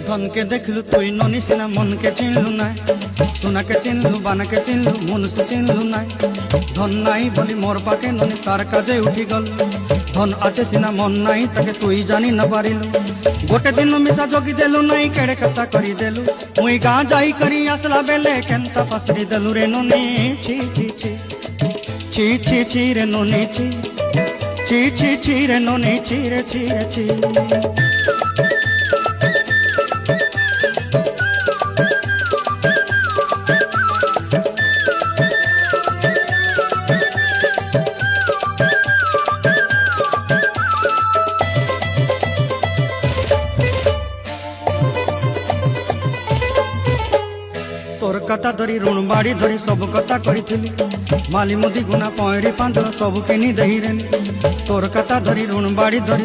धन के देखलु तुई ननी सिना मन के चिन्हलु ना सोना के चिन्हलु बाना के चिन्हलु मनुष्य चिन्हलु ना धन नाई बोली मोर पाके ननी तार काजे उठी गल धन आते सिना मन नाई ताके तुई जानी न पारिलु गोटे दिन मिसा जोगी देलु नाई केड़े कथा करी देलु मुई गाँ जाई करी आसला बेले केंता पसरी देलु रे ननी छी छी छी छी छी छी रे ननी छी छी छी छी रे ननी छी रे छी रे छी तोर कथा धरी ऋण बाड़ी धरी सब कथा करी माली मुदी गुना पहरी पांदल सब किनी दही तोर कथा धरी ऋण बाड़ी धरी